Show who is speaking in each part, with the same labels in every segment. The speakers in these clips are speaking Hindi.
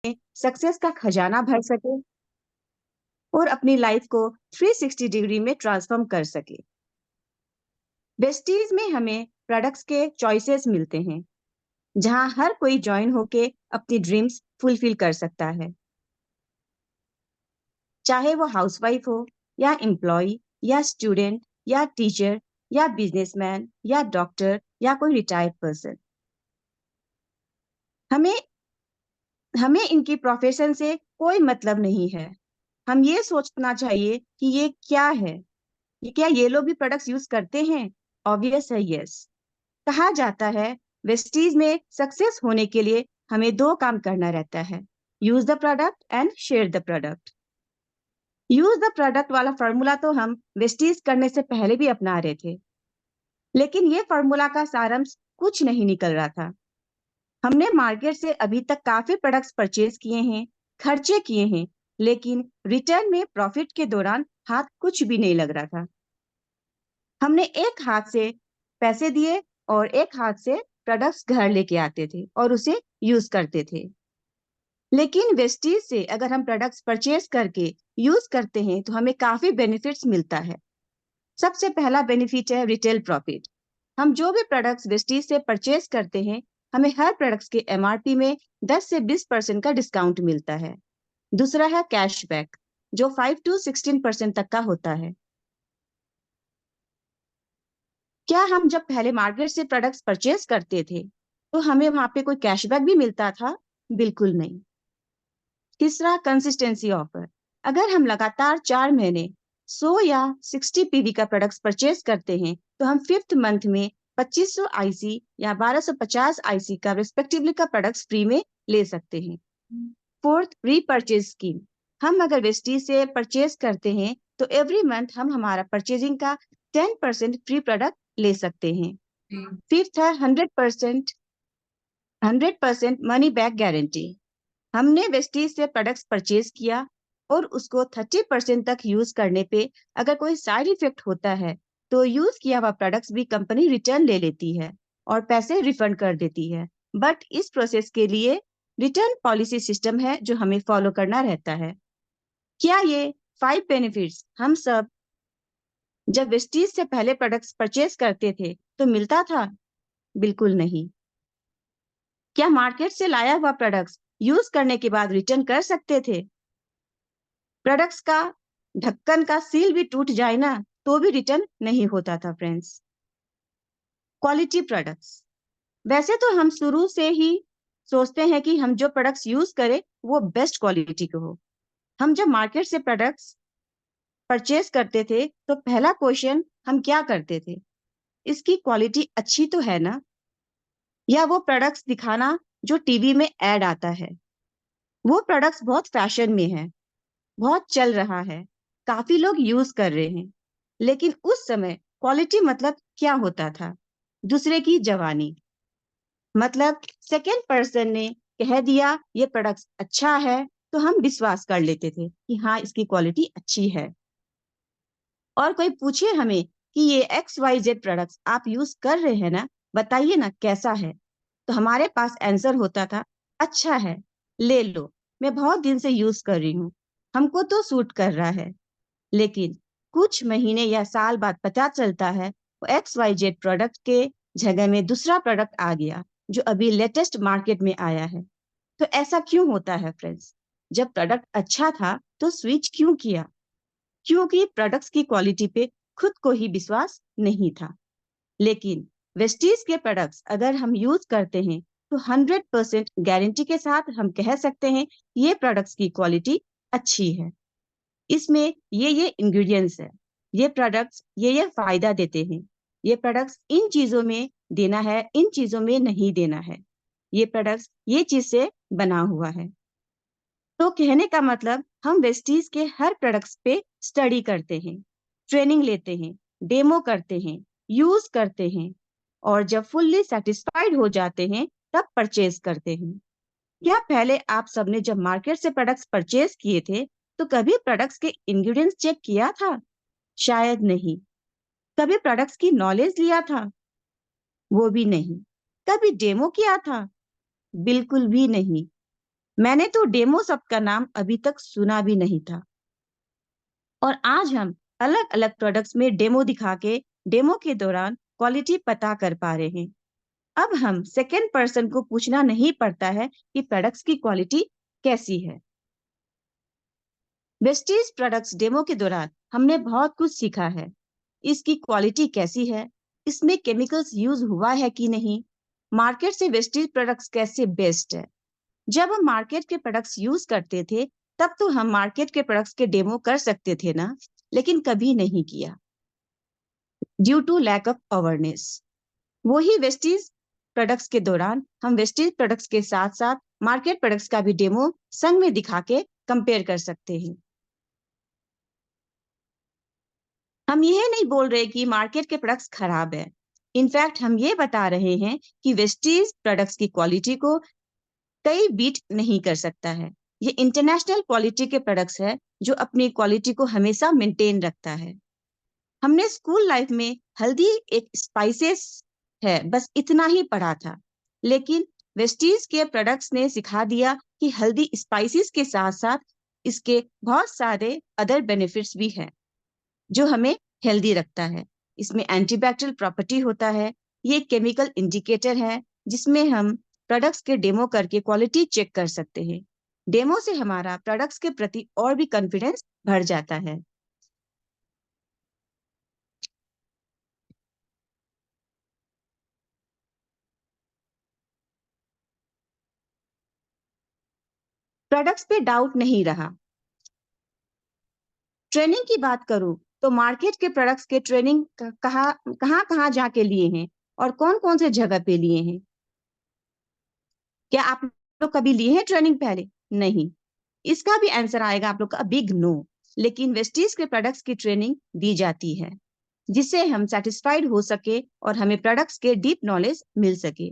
Speaker 1: सक्सेस का खजाना भर सके और अपनी लाइफ को 360 डिग्री में ट्रांसफॉर्म कर सके। वेस्टीज में हमें प्रोडक्ट्स के चॉइसेस मिलते हैं, जहां हर कोई ज्वाइन होके अपनी ड्रीम्स फुलफिल कर सकता है, चाहे वो हाउसवाइफ हो या एम्प्लॉय या स्टूडेंट या टीचर या बिजनेसमैन या डॉक्टर या कोई रिटायर्ड पर्सन। हमें हमें इनकी प्रोफेशन से कोई मतलब नहीं है। हम ये सोचना चाहिए कि ये क्या है, ये क्या ये लोग भी प्रोडक्ट्स यूज करते हैं? ऑब्वियस है, यस। कहा जाता है वेस्टीज में सक्सेस होने के लिए हमें दो काम करना रहता है, use the product and share the product. Use the product वाला फॉर्मूला तो हम वेस्टीज करने से पहले भी अपना रहे थे, लेकिन ये फॉर्मूला का सारांश कुछ नहीं निकल रहा था। हमने मार्केट से अभी तक काफी प्रोडक्ट्स परचेज किए हैं, खर्चे किए हैं, लेकिन रिटर्न में प्रॉफिट के दौरान हाथ कुछ भी नहीं लग रहा था। हमने एक हाथ से पैसे दिए और एक हाथ से प्रोडक्ट्स घर लेके आते थे और उसे यूज करते थे। लेकिन वेस्टीज से अगर हम प्रोडक्ट्स परचेज करके यूज करते हैं तो हमें काफी बेनिफिट्स मिलता है। सबसे पहला बेनिफिट है रिटेल प्रॉफिट। हम जो भी प्रोडक्ट्स वेस्टीज से परचेज करते हैं, हमें हर प्रोडक्ट्स के एमआरपी में 10 से 20% का डिस्काउंट मिलता है। दूसरा है कैशबैक, जो 5 to 16% तक का होता है। क्या हम जब पहले मार्केट से प्रोडक्ट्स परचेज करते थे तो हमें वहां पे कोई कैशबैक भी मिलता था? बिल्कुल नहीं। तीसरा, कंसिस्टेंसी ऑफर। अगर हम लगातार 4 महीने 100 या 60 पीवी का प्रोडक्ट्स परचेज करते हैं तो हम फिफ्थ मंथ में 2500 आईसी या 1250 आईसी का रिस्पेक्टिवली का प्रोडक्ट्स फ्री में ले सकते हैं। Fourth, repurchase scheme. हम अगर वेस्टीज से परचेज करते हैं तो एवरी मंथ हम हमारा परचेजिंग का 10% फ्री प्रोडक्ट ले सकते हैं। फिफ्थ है 100% मनी बैक गारंटी। हमने वेस्टीज से प्रोडक्ट्स परचेज किया और उसको 30% तक यूज करने पे अगर कोई साइड इफेक्ट होता है तो यूज किया हुआ प्रोडक्ट्स भी कंपनी रिटर्न ले लेती है और पैसे रिफंड कर देती है। बट इस प्रोसेस के लिए रिटर्न पॉलिसी सिस्टम है जो हमें फॉलो करना रहता है। क्या ये 5 बेनिफिट्स हम सब जब वेस्टीज से पहले प्रोडक्ट्स परचेज करते थे तो मिलता था? बिल्कुल नहीं। क्या मार्केट से लाया हुआ प्रोडक्ट्स यूज करने के बाद रिटर्न कर सकते थे? प्रोडक्ट्स का ढक्कन का सील भी टूट जाए ना तो भी रिटर्न नहीं होता था फ्रेंड्स। Quality products. वैसे तो हम शुरू से ही सोचते हैं कि हम जो प्रोडक्ट्स यूज करें वो बेस्ट क्वालिटी के हो। हम जब मार्केट से प्रोडक्ट्स परचेज करते थे तो पहला क्वेश्चन हम क्या करते थे, इसकी क्वालिटी अच्छी तो है ना? या वो प्रोडक्ट्स दिखाना जो टीवी में ऐड आता है, वो प्रोडक्ट्स बहुत फैशन में है, बहुत चल रहा है, काफी लोग यूज कर रहे हैं। लेकिन उस समय क्वालिटी मतलब क्या होता था? दूसरे की जवानी। मतलब सेकेंड पर्सन ने कह दिया ये प्रोडक्ट अच्छा है तो हम विश्वास कर लेते थे कि हाँ इसकी क्वालिटी अच्छी है। और कोई पूछे हमें कि ये XYZ प्रोडक्ट्स आप यूज कर रहे हैं ना, बताइए ना कैसा है, तो हमारे पास आंसर होता था अच्छा है, ले लो, मैं बहुत दिन से यूज कर रही हूँ, हमको तो सूट कर रहा है। लेकिन कुछ महीने या साल बाद पता चलता है वो XYZ प्रोडक्ट के जगह में दूसरा प्रोडक्ट आ गया जो अभी लेटेस्ट मार्केट में आया है। तो ऐसा क्यों होता है फ्रेंड्स? जब प्रोडक्ट अच्छा था तो स्विच क्यों किया? क्योंकि प्रोडक्ट्स की क्वालिटी पे खुद को ही विश्वास नहीं था। लेकिन वेस्टीज के प्रोडक्ट्स अगर हम यूज करते हैं तो 100% गारंटी के साथ हम कह सकते हैं ये प्रोडक्ट्स की क्वालिटी अच्छी है, इसमें ये इंग्रेडिएंट्स है, ये प्रोडक्ट्स ये फायदा देते हैं, ये प्रोडक्ट्स इन चीजों में देना है, इन चीजों में नहीं देना है, ये प्रोडक्ट्स ये चीज से बना हुआ है। तो कहने का मतलब हम वेस्टीज के हर प्रोडक्ट्स पे स्टडी करते हैं, ट्रेनिंग लेते हैं, डेमो करते हैं, यूज करते हैं और जब फुल्ली सेटिस्फाइड हो जाते हैं तब परचेज करते हैं। क्या पहले आप सबने जब मार्केट से प्रोडक्ट्स परचेज किए थे तो कभी प्रोडक्ट्स के इंग्रेडिएंट्स चेक किया था? शायद नहीं। कभी प्रोडक्ट्स की नॉलेज लिया था? वो भी नहीं। कभी डेमो किया था? बिल्कुल भी नहीं। मैंने तो डेमो शब्द का नाम अभी तक सुना भी नहीं था। और आज हम अलग अलग प्रोडक्ट्स में डेमो दिखा के डेमो के दौरान क्वालिटी पता कर पा रहे हैं। अब हम सेकेंड पर्सन को पूछना नहीं पड़ता है कि प्रोडक्ट्स की क्वालिटी कैसी है। वेस्टीज प्रोडक्ट्स डेमो के दौरान हमने बहुत कुछ सीखा है। इसकी क्वालिटी कैसी है, इसमें केमिकल्स यूज हुआ है कि नहीं, मार्केट से वेस्टीज प्रोडक्ट्स कैसे बेस्ट है। जब हम मार्केट के प्रोडक्ट्स यूज करते थे तब तो हम मार्केट के प्रोडक्ट्स के डेमो कर सकते थे ना, लेकिन कभी नहीं किया due to lack of awareness. वही वेस्टीज प्रोडक्ट्स के दौरान हम वेस्टीज प्रोडक्ट्स के साथ साथ मार्केट प्रोडक्ट्स का भी डेमो संग में दिखा के कंपेयर कर सकते हैं। हम यह नहीं बोल रहे कि मार्केट के प्रोडक्ट्स खराब है। इनफैक्ट हम ये बता रहे हैं कि वेस्टीज प्रोडक्ट्स की क्वालिटी को कई बीट नहीं कर सकता है। ये इंटरनेशनल क्वालिटी के प्रोडक्ट्स है जो अपनी क्वालिटी को हमेशा मेंटेन रखता है। हमने स्कूल लाइफ में हल्दी एक स्पाइसेस है बस इतना ही पढ़ा था, लेकिन वेस्टीज के प्रोडक्ट्स ने सिखा दिया कि हल्दी स्पाइसेस के साथ साथ इसके बहुत सारे अदर बेनिफिट्स भी हैं जो हमें हेल्दी रखता है। इसमें एंटीबैक्टीरियल प्रॉपर्टी होता है। ये केमिकल इंडिकेटर है जिसमें हम प्रोडक्ट्स के डेमो करके क्वालिटी चेक कर सकते हैं। डेमो से हमारा प्रोडक्ट्स के प्रति और भी कॉन्फिडेंस बढ़ जाता है। प्रोडक्ट्स पे डाउट नहीं रहा। ट्रेनिंग की बात करूं तो मार्केट के प्रोडक्ट्स के ट्रेनिंग कहाँ कहाँ कहाँ जाके लिए हैं और कौन कौन से जगह पे लिए हैं। क्या आप लोग कभी लिए हैं ट्रेनिंग पहले? नहीं। इसका भी आंसर आएगा आप लोग का बिग नो। लेकिन वेस्टीज के प्रोडक्ट्स की ट्रेनिंग दी जाती है जिससे हम सेटिस्फाइड हो सके और हमें प्रोडक्ट्स के डीप नॉलेज मिल सके।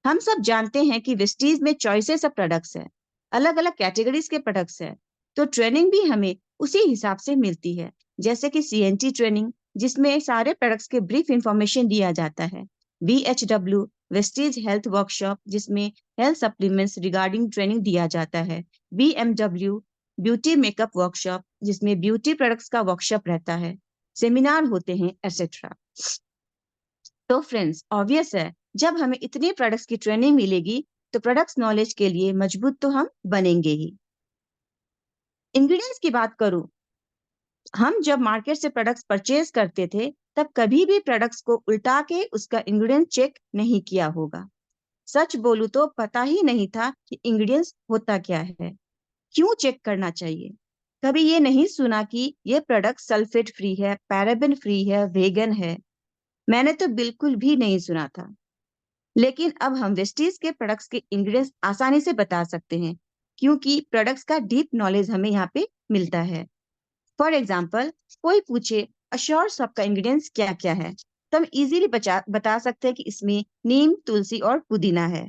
Speaker 1: हम सब जानते हैं कि वेस्टीज में चॉइसेस ऑफ प्रोडक्ट्स है, अलग अलग कैटेगरीज के प्रोडक्ट्स है, तो ट्रेनिंग भी हमें उसी हिसाब से मिलती है। जैसे कि सीएनटी ट्रेनिंग जिसमें सारे प्रोडक्ट्स के ब्रीफ इंफॉर्मेशन दिया जाता है। VHW वेस्टीज हेल्थ वर्कशॉप जिसमें हेल्थ सप्लीमेंट्स रिगार्डिंग ट्रेनिंग दिया जाता है। BMW ब्यूटी मेकअप वर्कशॉप जिसमें ब्यूटी प्रोडक्ट्स का वर्कशॉप रहता है, सेमिनार होते हैं, एटसेट्रा। तो फ्रेंड्स ऑब्वियस है जब हमें इतने प्रोडक्ट्स की ट्रेनिंग मिलेगी तो प्रोडक्ट्स नॉलेज के लिए मजबूत तो हम बनेंगे ही। इंग्रेडिएंट्स की बात करूं, हम जब मार्केट से प्रोडक्ट्स परचेज करते थे तब कभी भी प्रोडक्ट्स को उल्टा के उसका इंग्रेडिएंट चेक नहीं किया होगा। सच बोलूं तो पता ही नहीं था कि इंग्रेडिएंट्स होता क्या है, क्यों चेक करना चाहिए। कभी ये नहीं सुना कि ये प्रोडक्ट सल्फेट फ्री है, पैराबेन फ्री है, वेगन है। मैंने तो बिल्कुल भी नहीं सुना था। लेकिन अब हम वेस्टीज के प्रोडक्ट्स के इंग्रेडिएंट्स आसानी से बता सकते हैं क्योंकि प्रोडक्ट्स का डीप नॉलेज हमें यहाँ पे मिलता है। फॉर एग्जाम्पल कोई पूछे अश्योर सॉप का इंग्रेडिएंट्स क्या क्या है तो हम इजीली बता सकते हैं कि इसमें नीम, तुलसी और पुदीना है।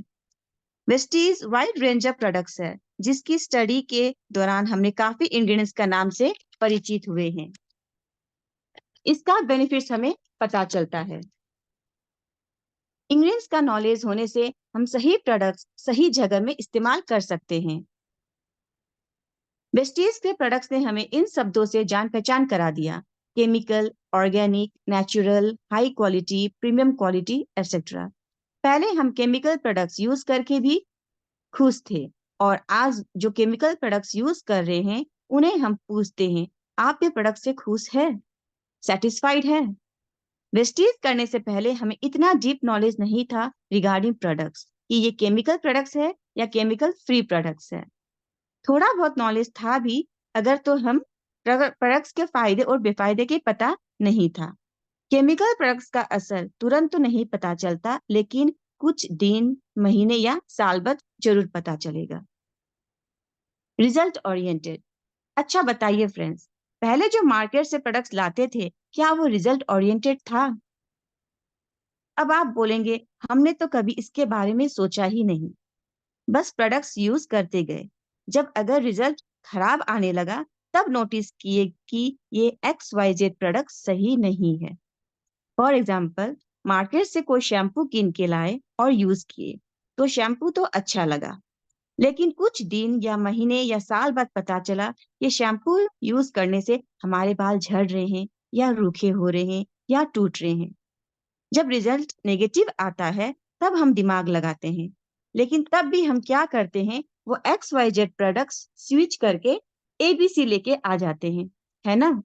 Speaker 1: Vestige wide range of products है जिसकी स्टडी के दौरान हमने काफी इंग्रेडिएंट्स का नाम से परिचित हुए हैं। इसका बेनिफिट्स हमें पता चलता है। इंग्रेडिएंट्स का नॉलेज होने से हम सही प्रोडक्ट्स सही जगह में इस्तेमाल कर सकते हैं। वेस्टीज के प्रोडक्ट्स ने हमें इन शब्दों से जान पहचान करा दिया: chemical, organic, natural, high quality, premium quality, etcetera. पहले हम केमिकल प्रोडक्ट्स यूज करके भी खुश थे और आज जो केमिकल प्रोडक्ट्स यूज कर रहे हैं उन्हें हम पूछते हैं आप ये प्रोडक्ट से खुश है, सेटिस्फाइड है। वेस्टीज करने से पहले हमें इतना डीप नॉलेज नहीं था रिगार्डिंग प्रोडक्ट्स कि ये केमिकल प्रोडक्ट्स है या केमिकल फ्री प्रोडक्ट्स है। थोड़ा बहुत नॉलेज था भी अगर तो हम प्रोडक्ट्स के फायदे और बेफायदे के पता नहीं था। केमिकल प्रोडक्ट्स का असर तुरंत तो नहीं पता चलता लेकिन कुछ दिन, महीने या साल बाद जरूर पता चलेगा। Result oriented. अच्छा बताइए फ्रेंड्स, पहले जो मार्केट से प्रोडक्ट्स लाते थे क्या वो रिजल्ट ओरिएंटेड था? अब आप बोलेंगे हमने तो कभी इसके बारे में सोचा ही नहीं, बस प्रोडक्ट्स यूज करते गए। जब अगर रिजल्ट खराब आने लगा तब नोटिस किए कि ये XYZ प्रोडक्ट सही नहीं है। फॉर एग्जाम्पल मार्केट से कोई शैम्पू कीन के लाए और यूज किए तो शैम्पू तो अच्छा लगा लेकिन कुछ दिन या महीने या साल बाद पता चला ये शैम्पू यूज करने से हमारे बाल झड़ रहे हैं या रूखे हो रहे हैं या टूट रहे हैं। जब रिजल्ट नेगेटिव आता है तब हम दिमाग लगाते हैं, लेकिन तब भी हम क्या करते हैं, वो XYZ प्रोडक्ट्स स्विच करके ABC लेके आ जाते हैं, है ना?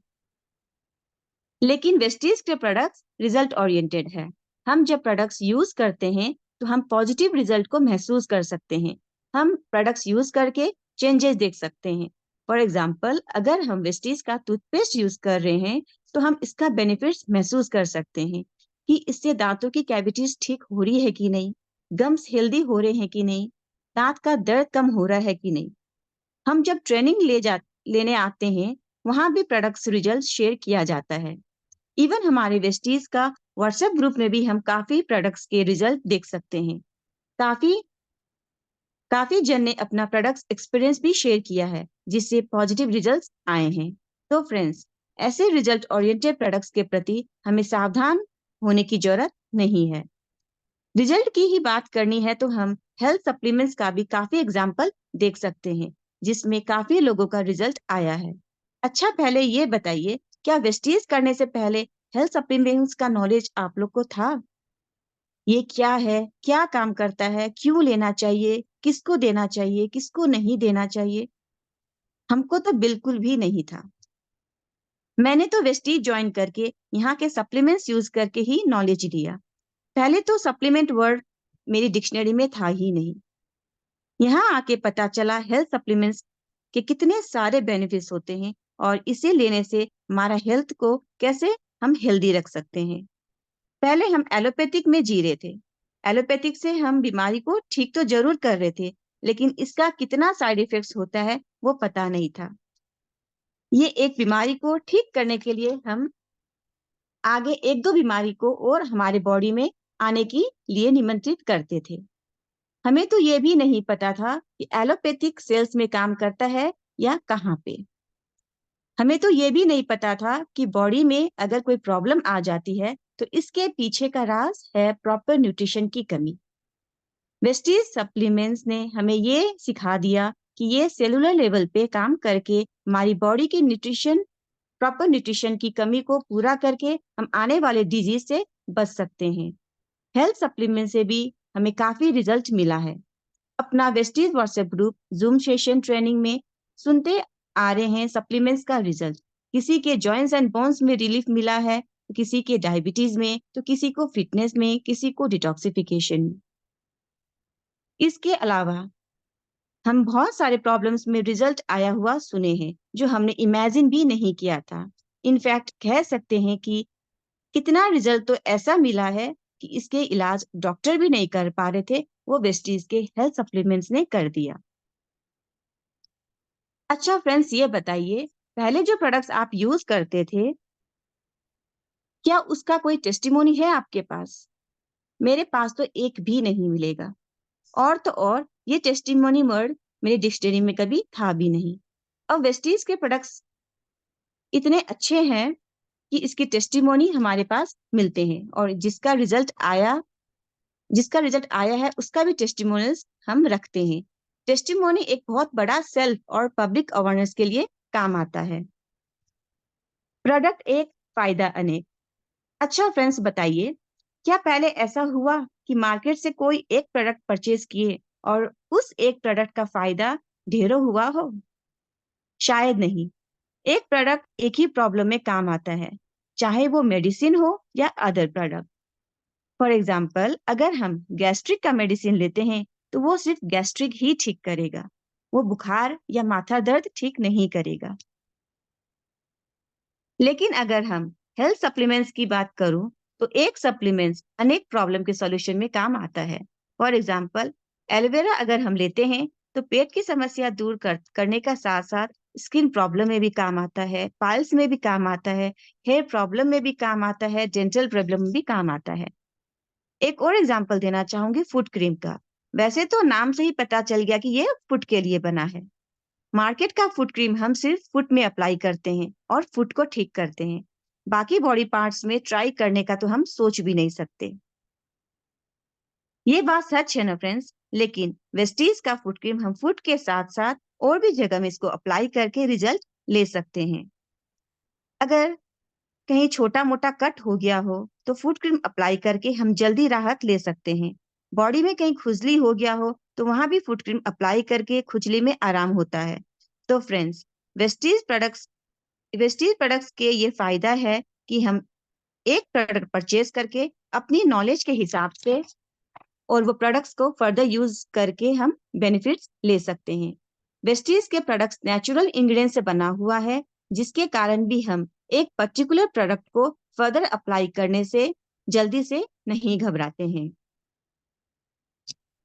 Speaker 1: लेकिन वेस्टीज के प्रोडक्ट्स रिजल्ट ओरिएंटेड है। हम जब प्रोडक्ट्स यूज करते हैं तो हम पॉजिटिव रिजल्ट को महसूस कर सकते हैं। हम प्रोडक्ट्स यूज करके चेंजेस देख सकते हैं। फॉर एग्जाम्पल, अगर हम वेस्टीज का टूथपेस्ट यूज कर रहे हैं तो हम इसका बेनिफिट्स महसूस कर सकते हैं कि इससे दांतों की कैविटीज ठीक हो रही है कि नहीं, गम्स हेल्दी हो रहे हैं कि नहीं, दांत का दर्द कम हो रहा है कि नहीं। हम जब ट्रेनिंग लेने आते हैं, वहां भी प्रोडक्ट्स रिजल्ट शेयर किया जाता है। इवन हमारे वेस्टीज का व्हाट्सएप ग्रुप में भी हम काफी प्रोडक्ट्स के रिजल्ट देख सकते हैं। काफी काफी जन ने अपना प्रोडक्ट्स एक्सपीरियंस भी शेयर किया है जिससे पॉजिटिव रिजल्ट्स आए हैं। तो फ्रेंड्स, ऐसे रिजल्ट ओरिएंटेड प्रोडक्ट्स के प्रति हमें सावधान होने की जरूरत नहीं है। रिजल्ट की ही बात करनी है तो हम हेल्थ सप्लीमेंट्स का भी काफी एग्जाम्पल देख सकते हैं जिसमें काफी लोगों का रिजल्ट आया है। अच्छा, पहले ये बताइए, क्या वेस्टीज करने से पहले हेल्थ सप्लीमेंट्स का नॉलेज आप लोग को था? ये क्या है, क्या काम करता है, क्यों लेना चाहिए, किसको देना चाहिए, किसको नहीं देना चाहिए? हमको तो बिल्कुल भी नहीं था। मैंने तो वेस्टीज ज्वाइन करके यहाँ के सप्लीमेंट्स यूज करके ही नॉलेज लिया। पहले तो सप्लीमेंट वर्ड मेरी डिक्शनरी में था ही नहीं। यहाँ आके पता चला हेल्थ सप्लीमेंट्स के कितने सारे बेनिफिट्स होते हैं और इसे लेने से हमारा हेल्थ को कैसे हम हेल्दी रख सकते हैं। पहले हम एलोपैथिक में जी रहे थे। एलोपैथिक से हम बीमारी को ठीक तो जरूर कर रहे थे, लेकिन इसका कितना साइड इफेक्ट्स होता है वो पता नहीं था। ये एक बीमारी को ठीक करने के लिए हम आगे एक दो बीमारी को और हमारे बॉडी में आने के लिए निमंत्रित करते थे। हमें तो ये भी नहीं पता था कि एलोपैथिक सेल्स में काम करता है या कहाँ पे। हमें तो ये भी नहीं पता था कि बॉडी में अगर कोई प्रॉब्लम आ जाती है तो इसके पीछे का राज है प्रॉपर न्यूट्रिशन की कमी। वेस्टीज सप्लीमेंट्स ने हमें ये सिखा दिया कि ये सेलुलर लेवल पे काम करके हमारी बॉडी की प्रॉपर न्यूट्रिशन की कमी को पूरा करके हम आने वाले डिजीज से बच सकते हैं। हेल्थ सप्लीमेंट से भी हमें काफी रिजल्ट मिला है। अपना Vestige WhatsApp group zoom session training में सुनते आ रहे हैं सप्लीमेंट्स का रिजल्ट। किसी के जॉइंट्स एंड बोन्स में रिलीफ मिला है, तो किसी के डायबिटीज में, तो किसी को फिटनेस में, किसी को डिटॉक्सिफिकेशन में। इसके अलावा हम बहुत सारे प्रॉब्लम्स में रिजल्ट आया हुआ सुने हैं जो हमने इमेजिन भी नहीं किया था। इनफैक्ट कह सकते हैं कि कितना रिजल्ट तो ऐसा मिला है कि इसके इलाज डॉक्टर भी नहीं कर पा रहे थे, वो वेस्टीज के हेल्थ सप्लीमेंट्स ने कर दिया। अच्छा फ्रेंड्स, ये बताइए, पहले जो प्रोडक्ट्स आप यूज करते थे, क्या उसका कोई टेस्टिमोनी है आपके पास? मेरे पास तो एक भी नहीं मिलेगा। और तो और ये टेस्टिमोनी वर्ड मेरे डिक्शनरी में कभी था भी नहीं। अब वेस्टीज के प्रोडक्ट्स इतने अच्छे हैं कि इसकी टेस्टिमोनी हमारे पास मिलते हैं और जिसका रिजल्ट आया है उसका भी टेस्टिमोनियल्स हम रखते हैं। टेस्टिमोनी एक बहुत बड़ा सेल्फ और पब्लिक अवेयरनेस के लिए काम आता है। प्रोडक्ट एक, फायदा अनेक। अच्छा फ्रेंड्स, बताइए, क्या पहले ऐसा हुआ कि मार्केट से कोई एक प्रोडक्ट परचेज किए और उस एक प्रोडक्ट का फायदा ढेरों हुआ हो? शायद नहीं। एक प्रोडक्ट एक ही प्रॉब्लम में काम आता है, चाहे वो मेडिसिन हो या अदर प्रोडक्ट। फॉर एग्जाम्पल, अगर हम गैस्ट्रिक का मेडिसिन लेते हैं तो वो सिर्फ गैस्ट्रिक ही ठीक करेगा, वो बुखार या माथा दर्द ठीक नहीं करेगा। लेकिन अगर हम हेल्थ सप्लीमेंट्स की बात करूं तो एक सप्लीमेंट्स अनेक प्रॉब्लम के सॉल्यूशन में काम आता है। फॉर एग्जाम्पल, एलोवेरा अगर हम लेते हैं तो पेट की समस्या दूर करने का साथ साथ स्किन प्रॉब्लम में भी काम आता है, पाइल्स में भी काम आता है, हेयर प्रॉब्लम में भी काम आता है, डेंटल प्रॉब्लम में भी काम आता है। एक और एग्जाम्पल देना चाहूंगी फुट क्रीम का। वैसे तो नाम से ही पता चल गया कि ये फुट के लिए बना है। मार्केट का फुट क्रीम हम सिर्फ फुट में अप्लाई करते हैं और फुट को ठीक करते हैं। बाकी बॉडी पार्ट्स में ट्राई करने का तो हम सोच भी नहीं सकते। ये बात सच है ना फ्रेंड्स, लेकिन वेस्टीज का फुट क्रीम हम फुट के साथ साथ और भी जगह में इसको अप्लाई करके रिजल्ट ले सकते हैं। अगर कहीं छोटा मोटा कट हो गया हो तो फुट क्रीम अप्लाई करके हम जल्दी राहत ले सकते हैं। बॉडी में कहीं खुजली हो गया हो तो वहां भी फुट क्रीम अप्लाई करके खुजली में आराम होता है। तो friends, Vestige products Vestige products के ये फायदा है कि हम एक प्रोडक्ट परचेज करके अपनी नॉलेज के हिसाब से और वो प्रोडक्ट्स को फर्दर यूज करके हम बेनिफिट्स ले सकते हैं। वेस्टीज के प्रोडक्ट्स नेचुरल इंग्रेडिएंट से बना हुआ है, जिसके कारण भी हम एक पर्टिकुलर प्रोडक्ट को फर्दर अप्लाई करने से जल्दी से नहीं घबराते हैं।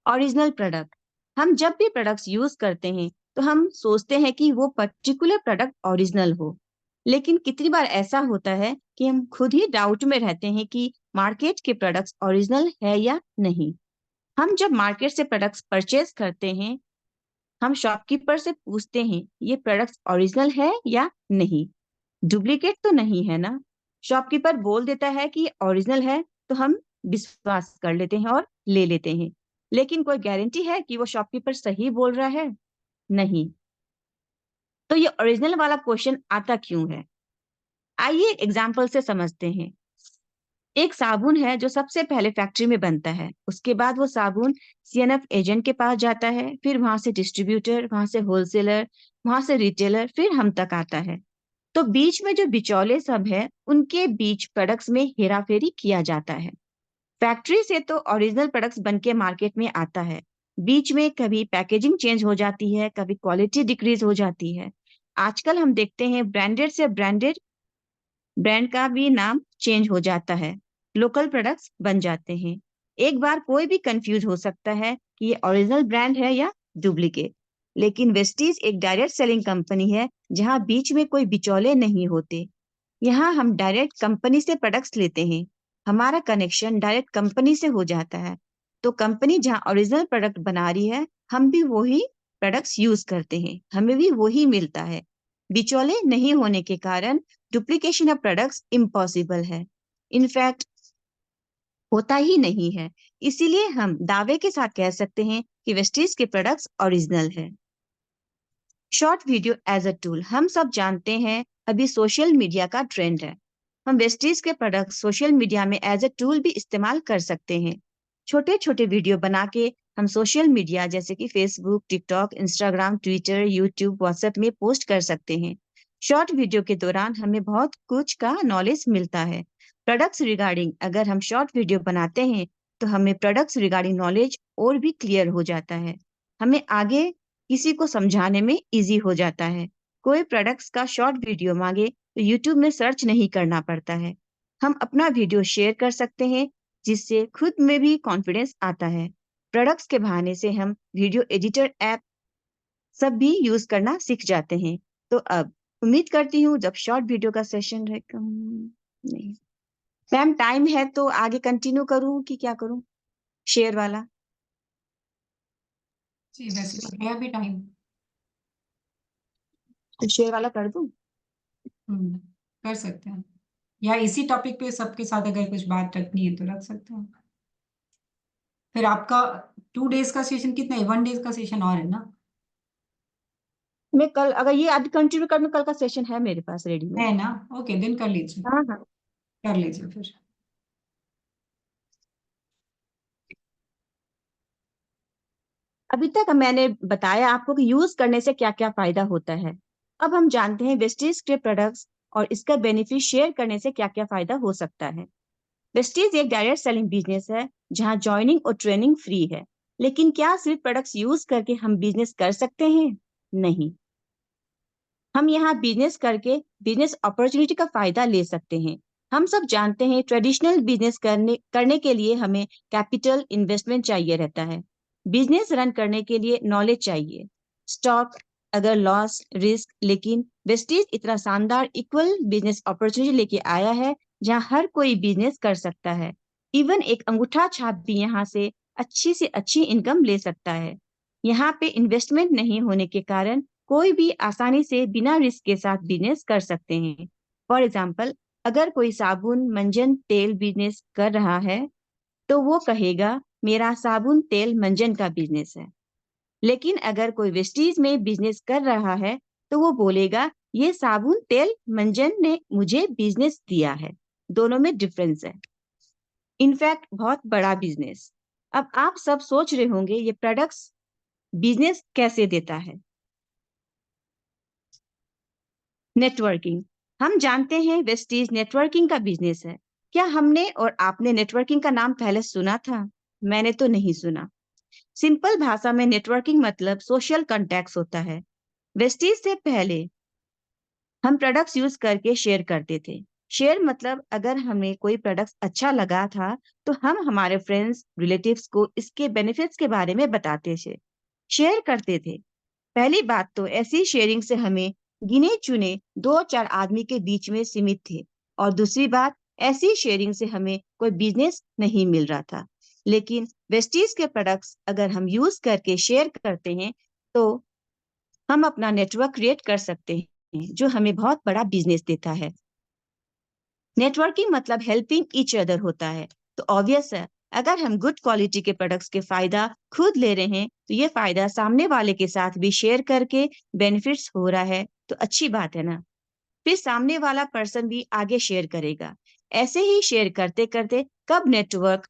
Speaker 1: ओरिजिनल प्रोडक्ट, हम जब भी प्रोडक्ट्स यूज करते हैं तो हम सोचते हैं कि वो पर्टिकुलर प्रोडक्ट ओरिजिनल हो, लेकिन कितनी बार ऐसा होता है कि हम खुद ही डाउट में रहते हैं कि मार्केट के प्रोडक्ट्स ओरिजिनल है या नहीं। हम जब मार्केट से प्रोडक्ट्स परचेज करते हैं, हम शॉपकीपर से पूछते हैं ये प्रोडक्ट्स ओरिजिनल है या नहीं, डुप्लीकेट तो नहीं है ना। शॉपकीपर बोल देता है कि ओरिजिनल है तो हम विश्वास कर लेते हैं और ले लेते हैं, लेकिन कोई गारंटी है कि वो शॉपकीपर सही बोल रहा है? नहीं। तो ये ओरिजिनल वाला क्वेश्चन आता क्यों है? आइए एग्जाम्पल से समझते हैं। एक साबुन है जो सबसे पहले फैक्ट्री में बनता है, उसके बाद वो साबुन सीएनएफ एजेंट के पास जाता है, फिर वहां से डिस्ट्रीब्यूटर, वहां से होलसेलर, वहां से रिटेलर, फिर हम तक आता है। तो बीच में जो बिचौले सब है, उनके बीच प्रोडक्ट्स में हेराफेरी किया जाता है। फैक्ट्री से तो ओरिजिनल प्रोडक्ट्स बन के मार्केट में आता है, बीच में कभी पैकेजिंग चेंज हो जाती है, कभी क्वालिटी डिक्रीज हो जाती है। आजकल हम देखते हैं ब्रांडेड से ब्रांडेड ब्रांड का भी नाम चेंज हो जाता है, लोकल प्रोडक्ट्स बन जाते हैं। एक बार कोई भी कंफ्यूज हो सकता है कि ये ओरिजिनल ब्रांड है या डुप्लीकेट। लेकिन वेस्टीज एक डायरेक्ट सेलिंग कंपनी है, जहां बीच में कोई बिचौले नहीं होते। यहाँ हम डायरेक्ट कंपनी से प्रोडक्ट्स लेते हैं, हमारा कनेक्शन डायरेक्ट कंपनी से हो जाता है। तो कंपनी जहाँ ओरिजिनल प्रोडक्ट बना रही है, हम भी वही प्रोडक्ट्स यूज करते हैं, हमें भी वही मिलता है। बिचौले नहीं होने के कारण डुप्लीकेशन ऑफ प्रोडक्ट्स इम्पॉसिबल है, इनफैक्ट होता ही नहीं है। इसीलिए हम दावे के साथ कह सकते हैं कि वेस्टीज के प्रोडक्ट्स ओरिजिनल है। Short video as a tool, हम सब जानते हैं अभी सोशल मीडिया का ट्रेंड है। हम वेस्टीज के प्रोडक्ट सोशल मीडिया में एज अ टूल भी इस्तेमाल कर सकते हैं। छोटे छोटे वीडियो बना के हम सोशल मीडिया जैसे कि Facebook, TikTok, Instagram, Twitter, YouTube, WhatsApp में पोस्ट कर सकते हैं। शॉर्ट वीडियो के दौरान हमें बहुत कुछ का नॉलेज मिलता है। प्रोडक्ट्स रिगार्डिंग अगर हम शॉर्ट वीडियो बनाते हैं तो हमें प्रोडक्ट्स रिगार्डिंग नॉलेज और भी क्लियर हो जाता है। हमें आगे किसी को समझाने में इजी हो जाता है। कोई प्रोडक्ट्स का शॉर्ट वीडियो मांगे तो यूट्यूब में सर्च नहीं करना पड़ता है। हम अपना वीडियो शेयर कर सकते हैं, जिससे खुद में भी कॉन्फिडेंस आता है। प्रोडक्ट्स के बहाने से हम वीडियो एडिटर ऐप सब भी यूज करना सीख जाते हैं। तो अब उम्मीद करती हूँ जब शॉर्ट वीडियो का सेशन नहीं, मैम टाइम है तो आगे कंटिन्यू करूँ कि क्या करूँ, शेयर वाला?
Speaker 2: जी वैसे तो है अभी टाइम।
Speaker 1: तो शेयर वाला कर दूँ?
Speaker 2: कर सकते हैं, या इसी टॉपिक पे सबके साथ अगर कुछ बात रखनी है तो रख सकते हैं। फिर आपका 2 डेज का सेशन कितना है? 1 डेज का सेशन और है ना?
Speaker 1: मैं कल अगर ये आज कंटिन्यू कर दूं, कल का सेशन है मेरे पास रेडी में।
Speaker 2: है ना? ओके दिन कर लीजिए,
Speaker 1: हाँ हाँ।
Speaker 2: कर लीजिए फिर।
Speaker 1: अभी तक मैंने बताया आपको कि यूज करने से क्या क्या फायदा होता है। अब हम जानते हैं वेस्टीज के प्रोडक्ट्स और इसका बेनिफिट शेयर करने से क्या क्या फायदा हो सकता है। वेस्टीज एक डायरेक्ट सेलिंग बिजनेस है, जहां ज्वाइनिंग और ट्रेनिंग फ्री है। लेकिन क्या सिर्फ प्रोडक्ट्स यूज करके हम बिजनेस कर सकते हैं? नहीं। हम यहाँ बिजनेस करके बिजनेस अपॉर्चुनिटी का फायदा ले सकते हैं। हम सब जानते हैं ट्रेडिशनल बिजनेस करने के लिए हमें कैपिटल इन्वेस्टमेंट चाहिए रहता है। बिजनेस रन करने के लिए नॉलेज चाहिए, स्टॉक, अगर लॉस, रिस्क। लेकिन वेस्टीज इतना शानदार इक्वल बिजनेस अपॉर्चुनिटी लेके आया है, जहाँ हर कोई बिजनेस कर सकता है। इवन एक अंगूठा छाप भी यहाँ से अच्छी इनकम ले सकता है। यहाँ पे इन्वेस्टमेंट नहीं होने के कारण कोई भी आसानी से बिना रिस्क के साथ बिजनेस कर सकते हैं। फॉर एग्जाम्पल, अगर कोई साबुन, मंजन, तेल बिजनेस कर रहा है तो वो कहेगा मेरा साबुन तेल मंजन का बिजनेस है। लेकिन अगर कोई वेस्टीज में बिजनेस कर रहा है तो वो बोलेगा ये साबुन तेल मंजन ने मुझे बिजनेस दिया है। दोनों में डिफरेंस है, इनफैक्ट बहुत बड़ा बिजनेस। अब आप सब सोच रहे होंगे ये प्रोडक्ट्स बिजनेस कैसे देता है। नेटवर्किंग। हम जानते हैं वेस्टीज नेटवर्किंग का बिजनेस है। क्या हमने और आपने नेटवर्किंग का नाम पहले सुना था? मैंने तो नहीं सुना। सिंपल भाषा में नेटवर्किंग मतलब सोशल कॉन्टैक्ट्स होता है। वेस्टीज से पहले हम प्रोडक्ट्स यूज करके शेयर करते थे। शेयर मतलब अगर हमें कोई प्रोडक्ट्स अच्छा लगा था तो हम हमारे फ्रेंड्स रिलेटिव्स को इसके बेनिफिट्स के बारे में बताते थे, शेयर करते थे। पहली बात तो ऐसी शेयरिंग से हमें गिने चुने 2-4 आदमी के बीच में सीमित थे, और दूसरी बात ऐसी शेयरिंग से हमें कोई बिजनेस नहीं मिल रहा था। लेकिन वेस्टीज के प्रोडक्ट्स अगर हम यूज करके शेयर करते हैं तो हम अपना नेटवर्क क्रिएट कर सकते हैं जो हमें बहुत बड़ा बिजनेस देता है। नेटवर्किंग मतलब हेल्पिंग ईच अदर होता है। तो ऑब्वियस है अगर हम गुड क्वालिटी के प्रोडक्ट्स के फायदा खुद ले रहे हैं तो ये फायदा सामने वाले के साथ भी शेयर करके बेनिफिट्स हो रहा है तो अच्छी बात है ना। फिर सामने वाला पर्सन भी आगे शेयर करेगा। ऐसे ही शेयर करते करते कब नेटवर्क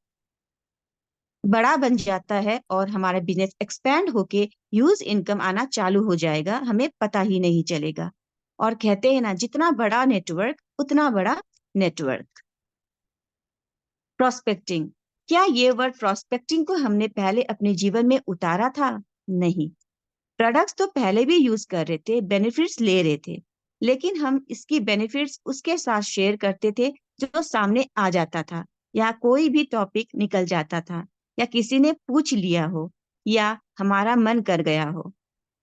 Speaker 1: बड़ा बन जाता है और हमारा बिजनेस एक्सपैंड होके ह्यूज इनकम आना चालू हो जाएगा, हमें पता ही नहीं चलेगा। और कहते हैं ना जितना बड़ा नेटवर्क उतना बड़ा नेटवर्क। प्रोस्पेक्टिंग। क्या ये वर्ड प्रोस्पेक्टिंग को हमने पहले अपने जीवन में उतारा था? नहीं। प्रोडक्ट्स तो पहले भी यूज कर रहे थे, बेनिफिट्स ले रहे थे, लेकिन हम इसकी बेनिफिट्स उसके साथ शेयर करते थे जो सामने आ जाता था, या कोई भी टॉपिक निकल जाता था, या किसी ने पूछ लिया हो, या हमारा मन कर गया हो।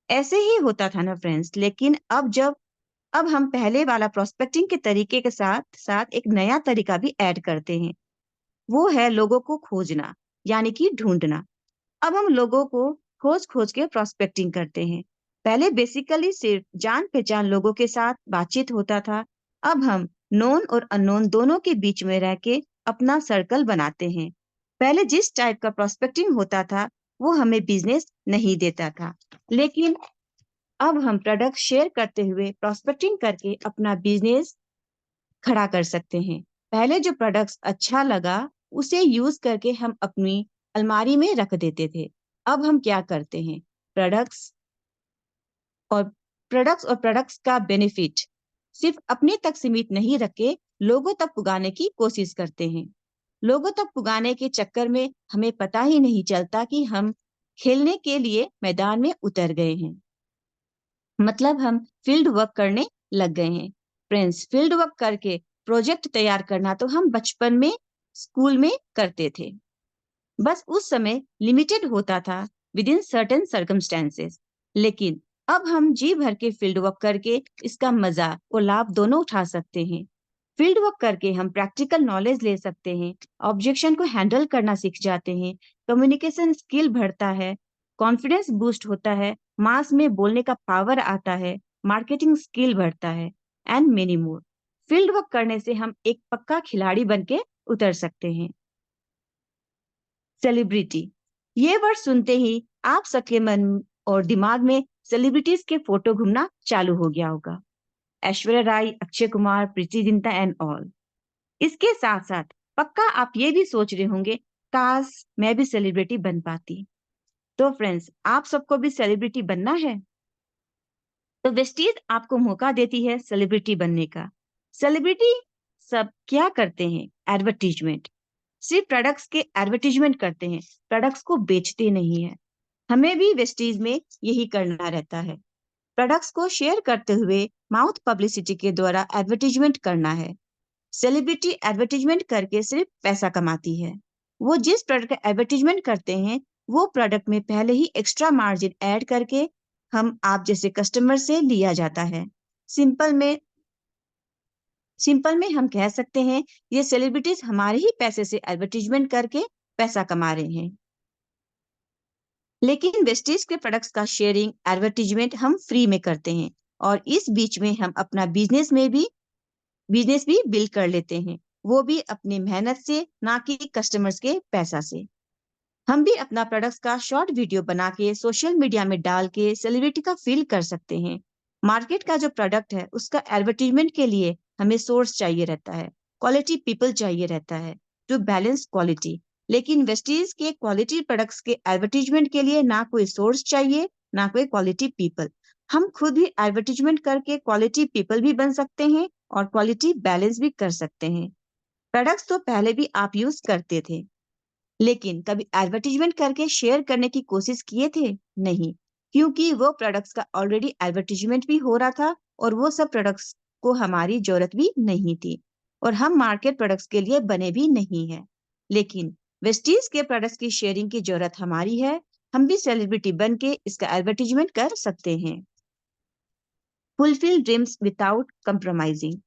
Speaker 1: ऐसे ही होता था ना फ्रेंड्स। लेकिन अब हम पहले वाला प्रोस्पेक्टिंग के तरीके के साथ साथ एक नया तरीका भी ऐड करते हैं। वो है लोगों को खोजना, यानी कि ढूंढना। अब हम लोगों को खोज खोज के प्रोस्पेक्टिंग करते हैं। पहले बेसिकली सिर्फ जान पहचान लोगों के साथ बातचीत होता था। अब हम नोन और अननोन दोनों के बीच में रह के अपना सर्कल बनाते हैं। पहले जिस टाइप का प्रोस्पेक्टिंग होता था वो हमें बिजनेस नहीं देता था, लेकिन अब हम प्रोडक्ट शेयर करते हुए प्रोस्पेक्टिंग करके अपना बिजनेस खड़ा कर सकते हैं। पहले जो प्रोडक्ट्स अच्छा लगा उसे यूज करके हम अपनी अलमारी में रख देते थे। अब हम क्या करते हैं, प्रोडक्ट्स और प्रोडक्ट्स का बेनिफिट सिर्फ अपने तक सीमित नहीं रख के लोगों तक पुगाने की कोशिश करते हैं। लोगों तक पुगाने के चक्कर में हमें पता ही नहीं चलता कि हम खेलने के लिए मैदान में उतर गए हैं, मतलब हम फील्ड वर्क करने लग गए हैं। फ्रेंड्स, फील्ड वर्क करके प्रोजेक्ट तैयार करना तो हम बचपन में स्कूल में करते थे, बस उस समय लिमिटेड होता था विद इन सर्टेन सर्कमस्टेंसेस। लेकिन अब हम जी भर के फील्ड वर्क करके इसका मजा और लाभ दोनों उठा सकते हैं। फील्ड वर्क करके हम प्रैक्टिकल नॉलेज ले सकते हैं, ऑब्जेक्शन को हैंडल करना सीख जाते हैं, कम्युनिकेशन स्किल बढ़ता है, कॉन्फिडेंस बूस्ट होता है, मास में बोलने का पावर आता है, मार्केटिंग स्किल बढ़ता है, and many more. Field work करने से हम एक पक्का खिलाड़ी बन के उतर सकते हैं। सेलिब्रिटी। ये वर्ड सुनते ही आप सबके मन और दिमाग में सेलिब्रिटीज के फोटो घूमना चालू हो गया होगा। Aishwarya Rai, Akshay Kumar, Preity Zinta and all. इसके साथ साथ पक्का आप ये भी सोच रहे होंगे काश मैं भी सेलिब्रिटी बन पाती। तो फ्रेंड्स, आप सबको भी सेलिब्रिटी बनना है तो वेस्टीज आपको मौका देती है सेलिब्रिटी बनने का। सेलिब्रिटी सब क्या करते हैं, एडवर्टीजमेंट। सिर्फ प्रोडक्ट्स के एडवर्टीजमेंट करते हैं, प्रोडक्ट्स को बेचते नहीं है। हमें भी वेस्टीज में यही करना रहता है, प्रोडक्ट्स को शेयर करते हुए माउथ पब्लिसिटी के द्वारा एडवर्टीजमेंट करना है। सेलिब्रिटी एडवर्टीजमेंट करके सिर्फ पैसा कमाती है। वो जिस प्रोडक्ट का एडवर्टीजमेंट करते हैं वो प्रोडक्ट में पहले ही एक्स्ट्रा मार्जिन ऐड करके हम आप जैसे कस्टमर से लिया जाता है। सिंपल में हम कह सकते हैं ये सेलिब्रिटीज हमारे ही पैसे से एडवर्टीजमेंट करके पैसा कमा रहे हैं। लेकिन वेस्टीज के प्रोडक्ट्स का शेयरिंग एडवर्टीजमेंट हम फ्री में करते हैं, और इस बीच में हम अपना बिजनेस भी बिल्ड कर लेते हैं, वो भी अपनी मेहनत से, ना कि कस्टमर्स के पैसा से। हम भी अपना प्रोडक्ट्स का शॉर्ट वीडियो बना के सोशल मीडिया में डाल के सेलिब्रिटी का फील कर सकते हैं। मार्केट का जो प्रोडक्ट है उसका एडवर्टीजमेंट के लिए हमें सोर्स चाहिए रहता है, क्वालिटी पीपल चाहिए रहता है, टू बैलेंस क्वालिटी। लेकिन वेस्टीज के क्वालिटी प्रोडक्ट्स के एडवर्टीजमेंट के लिए ना कोई सोर्स चाहिए, ना कोई क्वालिटी पीपल। हम खुद भी एडवर्टीजमेंट करके क्वालिटी पीपल भी बन सकते हैं और क्वालिटी बैलेंस भी कर सकते हैं। प्रोडक्ट्स तो पहले भी आप यूज करते थे, लेकिन कभी एडवर्टीजमेंट करके शेयर करने की कोशिश किए थे? नहीं, क्योंकि वो प्रोडक्ट्स का ऑलरेडी एडवर्टीजमेंट भी हो रहा था और वो सब प्रोडक्ट्स को हमारी जरूरत भी नहीं थी और हम मार्केट प्रोडक्ट्स के लिए बने भी नहीं है। लेकिन वेस्टीज के प्रोडक्ट्स की शेयरिंग की जरूरत हमारी है। हम भी सेलिब्रिटी बन के इसका एडवर्टीजमेंट कर सकते हैं। Fulfil dreams without compromising.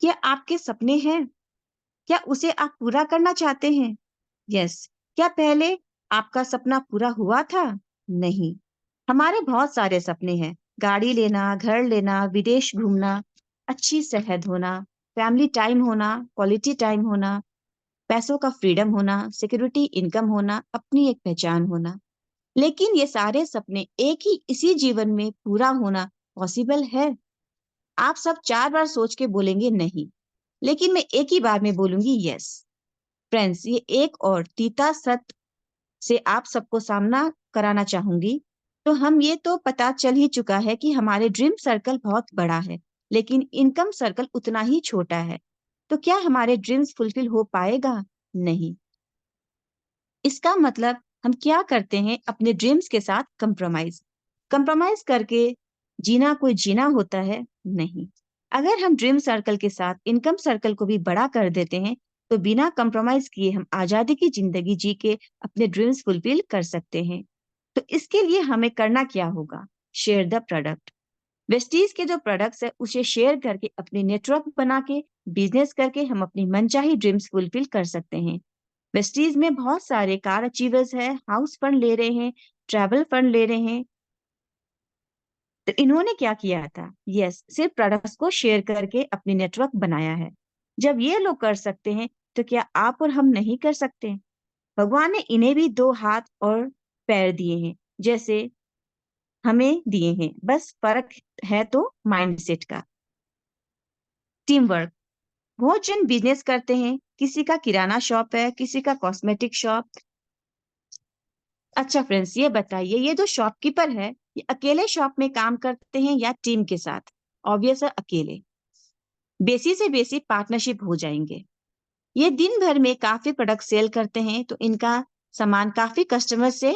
Speaker 1: क्या आपके सपने हैं? क्या उसे आप पूरा करना चाहते हैं? यस। क्या पहले आपका सपना पूरा हुआ था? नहीं। हमारे बहुत सारे सपने हैं। गाड़ी लेना, घर लेना, विदेश घूमना, अच्छी सेहत होना, फैमिली टाइम होना, क्वालिटी टाइम होना, पैसों का फ्रीडम होना, सिक्योरिटी इनकम होना, अपनी एक पहचान होना। लेकिन ये सारे सपने एक ही इसी जीवन में पूरा होना पॉसिबल है? आप सब 4 बार सोच के बोलेंगे नहीं, लेकिन मैं एक ही बार में बोलूंगी यस। फ्रेंड्स, ये एक और तीता सत्य से आप सबको सामना कराना चाहूंगी। तो हम ये तो पता चल ही चुका है कि हमारे ड्रीम सर्कल बहुत बड़ा है, लेकिन इनकम सर्कल उतना ही छोटा है। तो क्या हमारे ड्रीम्स फुलफिल हो पाएगा? नहीं। इसका मतलब हम क्या करते हैं अपने ड्रीम्स के साथ कंप्रोमाइज। कंप्रोमाइज करके जीना कोई जीना होता है? नहीं। अगर हम ड्रीम सर्कल के साथ इनकम सर्कल को भी बड़ा कर देते हैं तो बिना कंप्रोमाइज किए हम आजादी की जिंदगी जी के अपने ड्रीम्स फुलफिल कर सकते हैं। तो इसके लिए हमें करना क्या होगा? Share the product. वेस्टीज के जो प्रोडक्ट्स है उसे शेयर करके अपनी नेटवर्क बना के बिजनेस करके हम अपनी मनचाही ड्रीम्स फुलफिल कर सकते हैं। वेस्टीज में बहुत सारे कार अचीवर्स है, हाउस फंड ले रहे हैं, ट्रैवल फंड ले रहे हैं। तो इन्होंने क्या किया था? यस, सिर्फ प्रोडक्ट्स को शेयर करके अपनी नेटवर्क बनाया है। जब ये लोग कर सकते हैं तो क्या आप और हम नहीं कर सकते? भगवान ने इन्हें भी 2 हाथ और पैर दिए हैं जैसे हमें दिए हैं, बस फर्क है तो माइंडसेट का। Team work. बहुत जन बिजनेस करते हैं, किसी का किराना शॉप है, किसी का कॉस्मेटिक शॉप। अच्छा फ्रेंड्स, ये बताइए, ये जो शॉपकीपर है ये अकेले शॉप में काम करते हैं या टीम के साथ? ऑब्वियस है अकेले। बेसी से बेसी पार्टनरशिप हो जाएंगे। ये दिन भर में काफी प्रोडक्ट सेल करते हैं तो सामान काफी कस्टमर से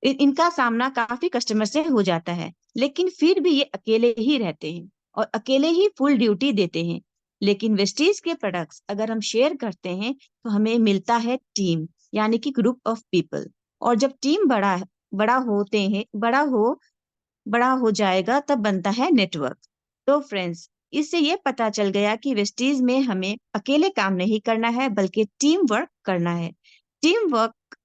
Speaker 1: इनका सामना काफी कस्टमर से हो जाता है, लेकिन फिर भी ये अकेले ही रहते हैं और अकेले ही फुल ड्यूटी देते हैं। लेकिन वेस्टीज के प्रोडक्ट्स अगर हम शेयर करते हैं तो हमें मिलता है टीम, यानी कि ग्रुप ऑफ पीपल। और जब टीम बड़ा हो जाएगा तब बनता है नेटवर्क। तो फ्रेंड्स, इससे ये पता चल गया कि वेस्टीज में हमें अकेले काम नहीं करना है बल्कि टीम वर्क करना है। टीम वर्क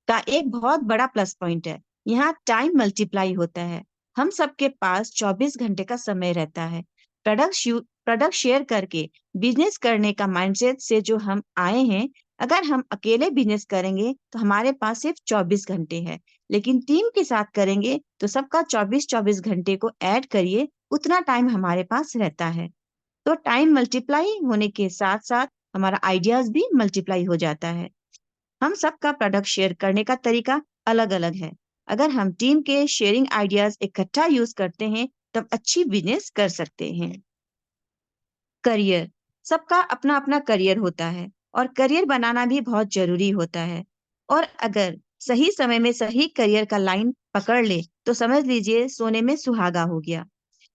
Speaker 1: का एक बहुत बड़ा प्लस पॉइंट है, यहाँ टाइम मल्टीप्लाई होता है। हम सबके पास 24 घंटे का समय रहता है। प्रोडक्ट शेयर करके बिजनेस करने का माइंडसेट से जो हम आए हैं, अगर हम अकेले बिजनेस करेंगे तो हमारे पास सिर्फ 24 घंटे है, लेकिन टीम के साथ करेंगे तो सबका 24-24 घंटे को ऐड करिए, उतना टाइम हमारे पास रहता है। तो टाइम मल्टीप्लाई होने के साथ साथ हमारा आइडियाज भी मल्टीप्लाई हो जाता है। हम सबका प्रोडक्ट शेयर करने का तरीका अलग अलग है। अगर हम टीम के शेयरिंग आइडियाज इकट्ठा यूज करते हैं तब अच्छी बिजनेस कर सकते हैं। करियर। सबका अपना अपना करियर होता है और करियर बनाना भी बहुत जरूरी होता है। और अगर सही समय में सही करियर का लाइन पकड़ ले तो समझ लीजिए सोने में सुहागा हो गया।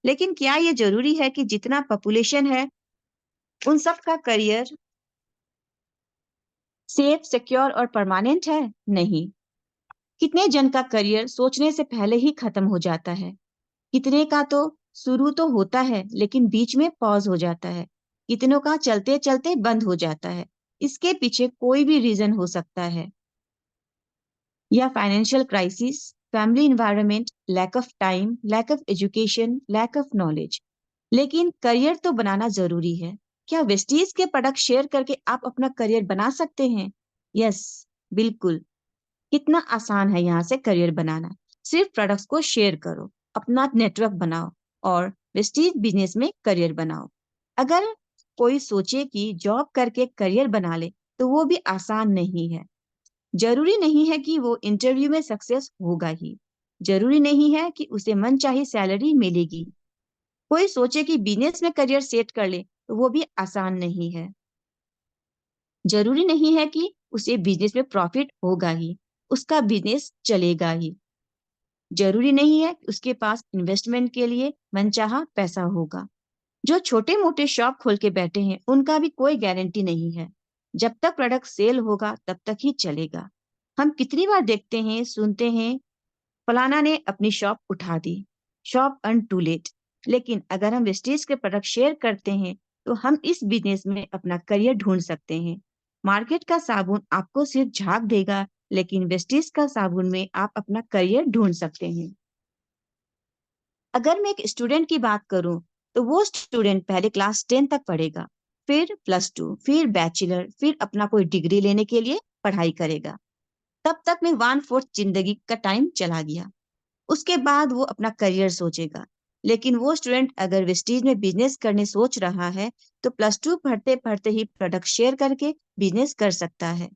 Speaker 1: लेकिन क्या ये जरूरी है कि जितना पॉपुलेशन है उन सब का करियर सेफ, सिक्योर और परमानेंट है? नहीं। कितने जन का करियर सोचने से पहले ही खत्म हो जाता है। कितने का तो शुरू तो होता है लेकिन बीच में पॉज हो जाता है। कितनों का चलते चलते बंद हो जाता है। इसके पीछे कोई भी रीजन हो सकता है, या financial crisis, family environment, lack of time, lack of education, lack of knowledge. लेकिन करियर तो बनाना जरूरी है। क्या वेस्टीज के प्रोडक्ट शेयर करके आप अपना करियर बना सकते हैं? यस, बिल्कुल। कितना आसान है यहाँ से करियर बनाना। सिर्फ प्रोडक्ट्स को शेयर करो, अपना नेटवर्क बनाओ और वेस्टीज बिजनेस में करियर बनाओ। अगर कोई सोचे कि जॉब करके करियर बना ले, तो वो भी आसान नहीं है। जरूरी नहीं है कि वो इंटरव्यू में सक्सेस होगा ही। जरूरी नहीं है कि उसे मनचाही सैलरी मिलेगी। कोई सोचे कि बिजनेस में करियर सेट कर ले, तो वो भी आसान नहीं है। जरूरी नहीं है कि उसे बिजनेस में प्रॉफिट होगा ही, उसका बिजनेस चलेगा ही। जरूरी नहीं है कि उसके पास इन्वेस्टमेंट के लिए मनचाहा पैसा होगा। जो छोटे मोटे शॉप खोल के बैठे हैं, उनका भी कोई गारंटी नहीं है। जब तक प्रोडक्ट सेल होगा तब तक ही चलेगा। हम कितनी बार देखते हैं, सुनते हैं, फलाना ने अपनी शॉप उठा दी, शॉप अर्न टू लेट। लेकिन अगर हम वेस्टेज के प्रोडक्ट शेयर करते हैं, तो हम इस बिजनेस में अपना करियर ढूंढ सकते हैं। मार्केट का साबुन आपको सिर्फ झाग देगा, लेकिन वेस्टेज का साबुन में आप अपना करियर ढूंढ सकते हैं। अगर मैं एक स्टूडेंट की बात करूं, तो वो स्टूडेंट पहले क्लास 10 तक पढ़ेगा, फिर +2, फिर बैचलर, फिर अपना कोई डिग्री लेने के लिए पढ़ाई करेगा। तब तक में 1/4 जिंदगी का टाइम चला गया। उसके बाद वो अपना करियर सोचेगा। लेकिन वो स्टूडेंट अगर वेस्टीज में बिजनेस करने सोच रहा है, तो +2 पढ़ते पढ़ते ही प्रोडक्ट शेयर करके बिजनेस कर सकता है।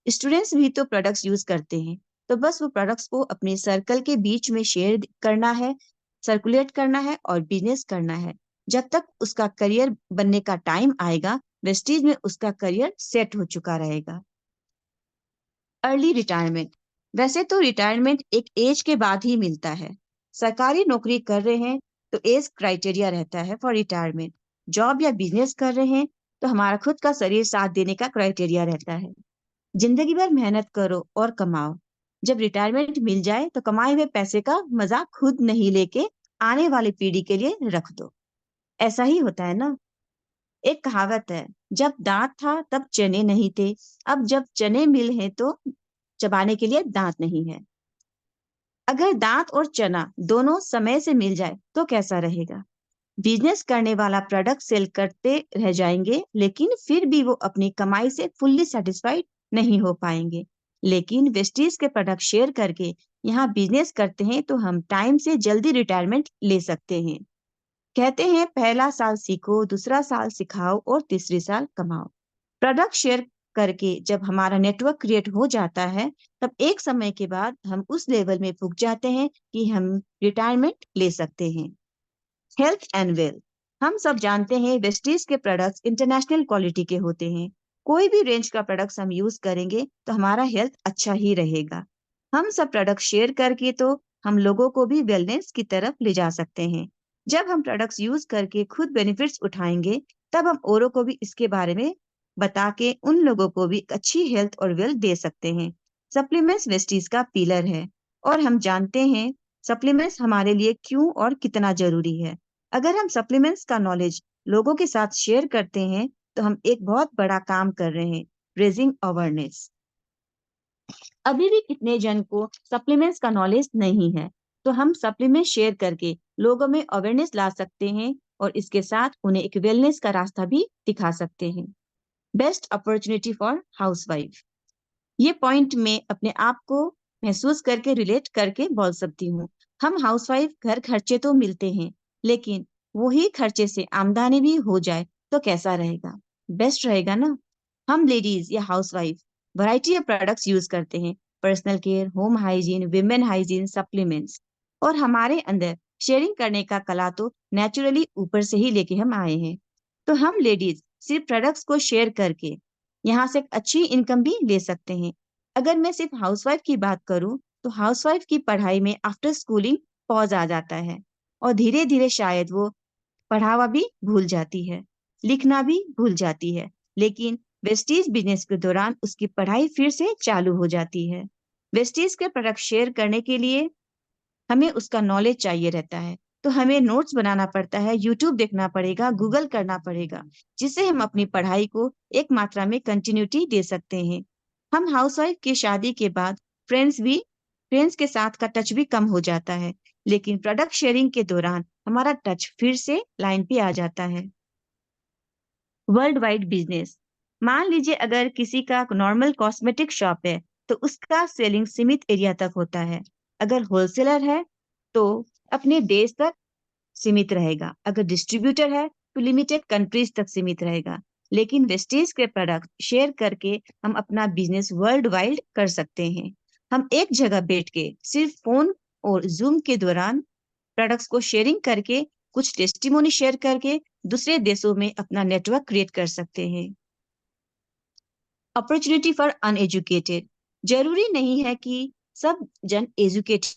Speaker 1: स्टूडेंट्स भी तो प्रोडक्ट्स यूज करते हैं, तो बस वो प्रोडक्ट्स को अपने सर्कल के बीच में शेयर करना है, सर्कुलेट करना है और बिजनेस करना है। जब तक उसका करियर बनने का टाइम आएगा, वेस्टीज में उसका करियर सेट हो चुका रहेगा। Early retirement. वैसे तो रिटायरमेंट एक एज के बाद ही मिलता है। सरकारी नौकरी कर रहे हैं तो एज क्राइटेरिया रहता है फॉर रिटायरमेंट। जॉब या बिजनेस कर रहे हैं तो हमारा खुद का शरीर साथ देने का क्राइटेरिया रहता है। जिंदगी भर मेहनत करो और कमाओ। जब रिटायरमेंट मिल जाए तो कमाए हुए पैसे का मजा खुद नहीं लेके आने वाली पीढ़ी के लिए रख दो। ऐसा ही होता है ना। एक कहावत है, जब दांत था तब चने नहीं थे, अब जब चने मिल हैं तो चबाने के लिए दांत नहीं है। अगर दांत और चना दोनों समय से मिल जाए तो कैसा रहेगा? बिजनेस करने वाला प्रोडक्ट सेल करते रह जाएंगे, लेकिन फिर भी वो अपनी कमाई से फुल्ली सेटिस्फाइड नहीं हो पाएंगे। लेकिन वेस्टीज के प्रोडक्ट शेयर करके यहाँ बिजनेस करते हैं तो हम टाइम से जल्दी रिटायरमेंट ले सकते हैं। कहते हैं पहला साल सीखो, दूसरा साल सिखाओ और तीसरी साल कमाओ। प्रोडक्ट शेयर करके जब हमारा नेटवर्क क्रिएट हो जाता है, तब एक समय के बाद हम उस लेवल में पुग जाते हैं कि हम रिटायरमेंट ले सकते हैं। Health and wealth. हम सब जानते हैं वेस्टीज के प्रोडक्ट्स इंटरनेशनल क्वालिटी के होते हैं। कोई भी रेंज का प्रोडक्ट्स हम यूज करेंगे तो हमारा हेल्थ अच्छा ही रहेगा। हम सब प्रोडक्ट शेयर करके तो हम लोगों को भी वेलनेस की तरफ ले जा सकते हैं। जब हम प्रोडक्ट्स यूज करके खुद बेनिफिट्स उठाएंगे, तब हम औरों को भी इसके बारे में बता के उन लोगों को भी अच्छी हेल्थ और वेल्थ दे सकते हैं। सप्लीमेंट्स वेस्टीज का पिलर है और हम जानते हैं सप्लीमेंट्स हमारे लिए क्यों और कितना जरूरी है। अगर हम सप्लीमेंट्स का नॉलेज लोगों के साथ शेयर करते हैं, तो हम एक बहुत बड़ा काम कर रहे हैं, रेजिंग अवेयरनेस। अभी भी कितने जन को सप्लीमेंट्स का नॉलेज नहीं है, तो हम सप्लीमेंट शेयर करके लोगों में अवेयरनेस ला सकते हैं और इसके साथ उन्हें एक वेलनेस का रास्ता भी दिखा सकते हैं। Best opportunity for housewife. ये पॉइंट में अपने आप को महसूस करके रिलेट करके बोल सकती हूँ। हम हाउसवाइफ घर खर्चे तो मिलते हैं, लेकिन वही खर्चे से आमदनी भी हो जाए तो कैसा रहेगा? बेस्ट रहेगा ना। हम लेडीज या housewife variety of products use करते हैं, personal care, home hygiene, women hygiene, supplements. और हमारे अंदर शेयरिंग करने का कला तो नेचुरली ऊपर से ही लेके हम आए हैं। तो हम लेडीज सिर्फ प्रोडक्ट्स को शेयर करके यहाँ से एक अच्छी इनकम भी ले सकते हैं। अगर मैं सिर्फ हाउसवाइफ की बात करूं, तो हाउसवाइफ की पढ़ाई में आफ्टर स्कूलिंग पॉज आ जाता है और धीरे धीरे शायद वो पढ़ावा भी भूल जाती है, लिखना भी भूल जाती है। लेकिन वेस्टीज बिजनेस के दौरान उसकी पढ़ाई फिर से चालू हो जाती है। वेस्टीज के प्रोडक्ट शेयर करने के लिए हमें उसका नॉलेज चाहिए रहता है, तो हमें नोट्स बनाना पड़ता है, यूट्यूब देखना पड़ेगा, गूगल करना पड़ेगा, जिससे हम अपनी पढ़ाई को एक मात्रा में कंटिन्यूटी दे सकते हैं। हम हाउसवाइफ की शादी के बाद फ्रेंड्स के साथ का टच भी कम हो जाता है, लेकिन प्रोडक्ट शेयरिंग के दौरान हमारा टच फिर से लाइन पे आ जाता है। World wide business. मान लीजिए अगर किसी का नॉर्मल कॉस्मेटिक शॉप है तो उसका सेलिंग सीमित एरिया तक होता है। अगर होलसेलर है तो अपने देश तक सीमित रहेगा। अगर डिस्ट्रीब्यूटर है तो लिमिटेड कंट्रीज तक सीमित रहेगा। लेकिन वेस्टेज के प्रोडक्ट शेयर करके हम अपना बिजनेस वर्ल्ड वाइड कर सकते हैं। हम एक जगह बैठ के सिर्फ फोन और जूम के दौरान प्रोडक्ट्स को शेयरिंग करके, कुछ टेस्टिमोनी शेयर करके दूसरे देशों में अपना नेटवर्क क्रिएट कर सकते हैं। अपॉर्चुनिटी फॉर अनएजुकेटेड, जरूरी नहीं है कि सब जन एजुकेटेड